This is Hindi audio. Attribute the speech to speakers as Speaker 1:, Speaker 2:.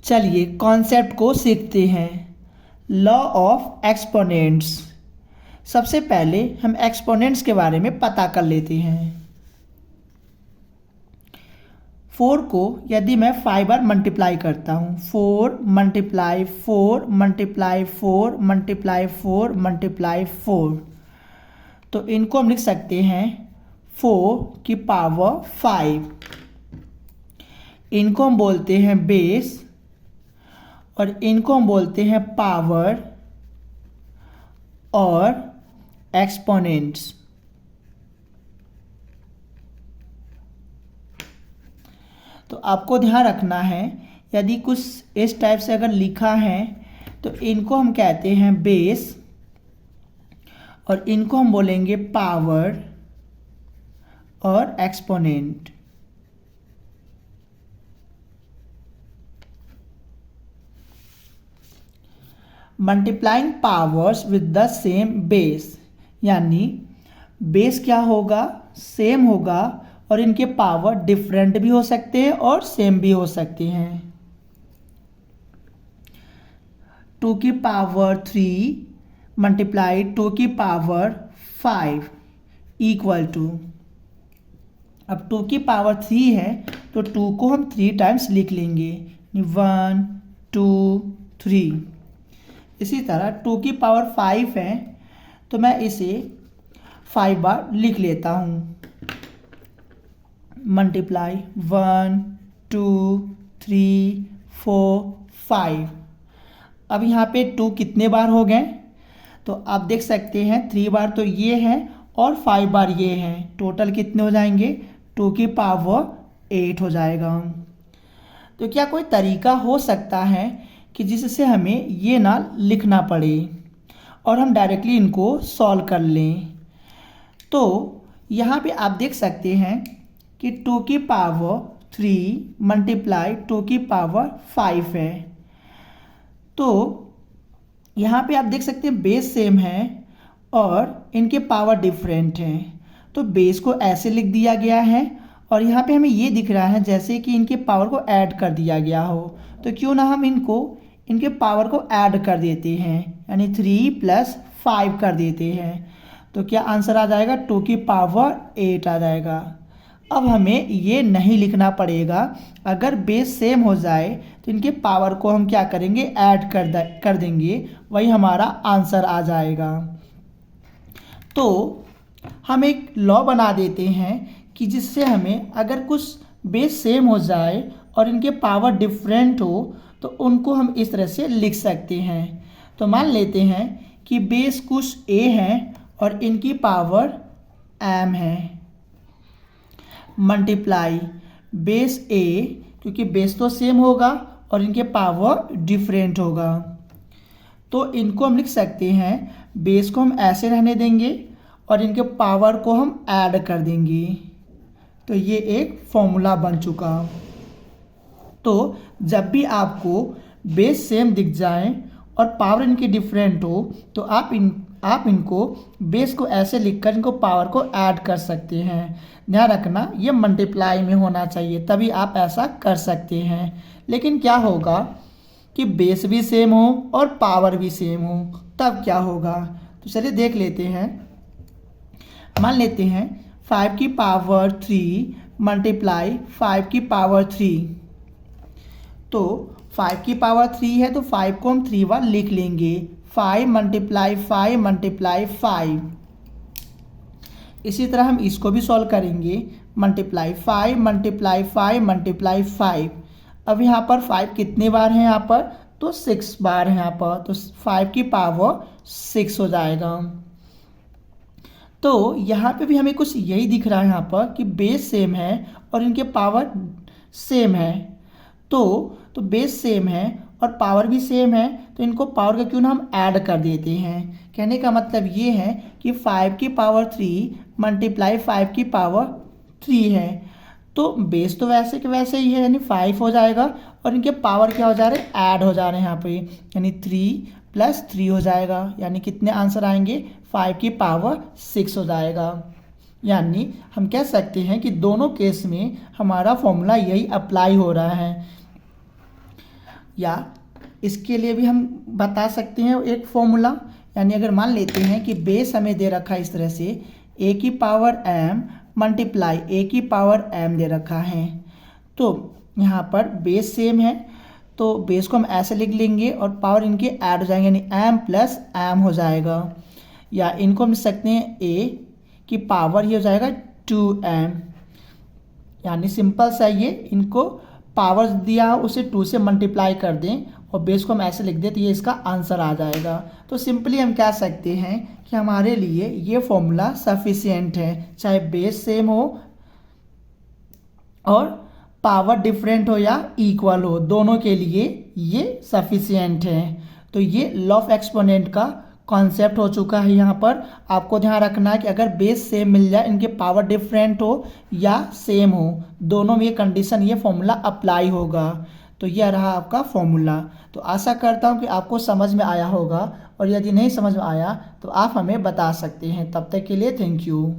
Speaker 1: चलिए कॉन्सेप्ट को सीखते हैं। Law of exponents. सबसे पहले हम एक्सपोनेंट्स के बारे में पता कर लेते हैं। 4 को यदि मैं 5 बार मल्टीप्लाई करता हूँ, 4 मल्टीप्लाई 4 मल्टीप्लाई 4 मल्टीप्लाई 4 मल्टीप्लाई 4, तो इनको हम लिख सकते हैं 4 की पावर 5। इनको हम बोलते हैं बेस और इनको हम बोलते हैं पावर और एक्सपोनेंट्स। तो आपको ध्यान रखना है, यदि कुछ इस टाइप से अगर लिखा है तो इनको हम कहते हैं बेस और इनको हम बोलेंगे पावर और exponent. Multiplying powers with the same base, यानी बेस क्या होगा, सेम होगा और इनके पावर डिफरेंट भी हो सकते हैं और सेम भी हो सकते हैं। 2 की पावर 3 मल्टीप्लाई 2 की पावर 5 इक्वल टू, अब 2 की पावर 3 है तो 2 को हम 3 टाइम्स लिख लेंगे, 1 2 3। इसी तरह 2 की पावर 5 है तो मैं इसे 5 बार लिख लेता हूँ, मल्टीप्लाई 1 2 3 4 5। अब यहाँ पे 2 कितने बार हो गए, तो आप देख सकते हैं 3 बार तो ये है और 5 बार ये है, टोटल कितने हो जाएंगे, 2 की पावर 8 हो जाएगा। तो क्या कोई तरीका हो सकता है कि जिससे हमें ये ना लिखना पड़े और हम डायरेक्टली इनको सॉल्व कर लें? तो यहाँ पे आप देख सकते हैं कि 2 की पावर 3 मल्टीप्लाई 2 की पावर 5 है। तो यहाँ पे आप देख सकते हैं बेस सेम है और इनके पावर डिफरेंट हैं, तो बेस को ऐसे लिख दिया गया है और यहाँ पे हमें ये दिख रहा है जैसे कि इनके पावर को ऐड कर दिया गया हो। तो क्यों ना हम इनके पावर को ऐड कर देते हैं, यानी 3 + 5 कर देते हैं। तो क्या आंसर आ जाएगा, 2 की पावर 8 आ जाएगा। अब हमें ये नहीं लिखना पड़ेगा, अगर बेस सेम हो जाए तो इनके पावर को हम क्या करेंगे, ऐड कर देंगे, वही हमारा आंसर आ जाएगा। तो हम एक लॉ बना देते हैं कि जिससे हमें अगर कुछ बेस सेम हो जाए और इनके पावर डिफरेंट हो तो उनको हम इस तरह से लिख सकते हैं। तो मान लेते हैं कि बेस कुछ a है और इनकी पावर m है, मल्टीप्लाई बेस a, क्योंकि बेस तो सेम होगा और इनके पावर डिफरेंट होगा, तो इनको हम लिख सकते हैं, बेस को हम ऐसे रहने देंगे और इनके पावर को हम ऐड कर देंगे। तो ये एक फॉर्मूला बन चुका। तो जब भी आपको बेस सेम दिख जाए और पावर इनकी डिफरेंट हो तो आप इनको बेस को ऐसे लिखकर इनको पावर को ऐड कर सकते हैं। ध्यान रखना ये मल्टीप्लाई में होना चाहिए, तभी आप ऐसा कर सकते हैं। लेकिन क्या होगा कि बेस भी सेम हो और पावर भी सेम हो, तब क्या होगा, तो चलिए देख लेते हैं। मान लेते हैं 5 की पावर 3 मल्टीप्लाई 5 की पावर 3, तो 5 की पावर 3 है तो 5 को हम 3 बार लिख लेंगे, 5 मल्टीप्लाई 5 मल्टीप्लाई 5। इसी तरह हम इसको भी सॉल्व करेंगे, मल्टीप्लाई 5 मल्टीप्लाई 5 मल्टीप्लाई 5। अब यहाँ पर 5 कितने बार हैं, यहाँ पर तो 6 बार हैं यहाँ पर, तो 5 की पावर 6 हो जाएगा। तो यहाँ पे भी हमें कुछ यही दिख रहा है यहाँ पर कि बेस सेम है और इनके पावर सेम है। तो बेस सेम है और पावर भी सेम है, तो इनको पावर का क्यों ना हम ऐड कर देते हैं। कहने का मतलब ये है कि 5 की पावर 3 मल्टीप्लाई 5 की पावर 3 है, तो बेस तो वैसे के वैसे ही है, यानी 5 हो जाएगा और इनके पावर क्या हो जा रहे हैं, ऐड हो जा रहे हैं यहाँ पे, यानी 3 + 3 हो जाएगा, यानी कितने आंसर आएंगे, 5 की पावर 6 हो जाएगा। यानी हम कह सकते हैं कि दोनों केस में हमारा फॉर्मूला यही अप्लाई हो रहा है। या इसके लिए भी हम बता सकते हैं एक फॉर्मूला, यानी अगर मान लेते हैं कि बेस हमें दे रखा है इस तरह से a की पावर m मल्टीप्लाई a की पावर m दे रखा है, तो यहाँ पर बेस सेम है तो बेस को हम ऐसे लिख लेंगे और पावर इनके ऐड हो जाएंगे, यानी m प्लस m हो जाएगा, या इनको हम लिख सकते हैं a की पावर ये हो जाएगा 2m, यानी सिंपल सा ये इनको पावर दिया उसे 2 से मल्टीप्लाई कर दें और बेस को हम ऐसे लिख दें तो ये इसका आंसर आ जाएगा। तो सिंपली हम कह सकते हैं कि हमारे लिए ये फॉर्मूला सफिशिएंट है, चाहे बेस सेम हो और पावर डिफरेंट हो या इक्वल हो, दोनों के लिए ये सफिशिएंट है। तो ये लॉ ऑफ एक्सपोनेंट का कॉन्सेप्ट हो चुका है। यहाँ पर आपको ध्यान रखना है कि अगर बेस सेम मिल जाए, इनके पावर डिफरेंट हो या सेम हो, दोनों में ये कंडीशन ये फॉर्मूला अप्लाई होगा। तो यह रहा आपका फॉर्मूला। तो आशा करता हूँ कि आपको समझ में आया होगा, और यदि नहीं समझ में आया तो आप हमें बता सकते हैं। तब तक के लिए थैंक यू।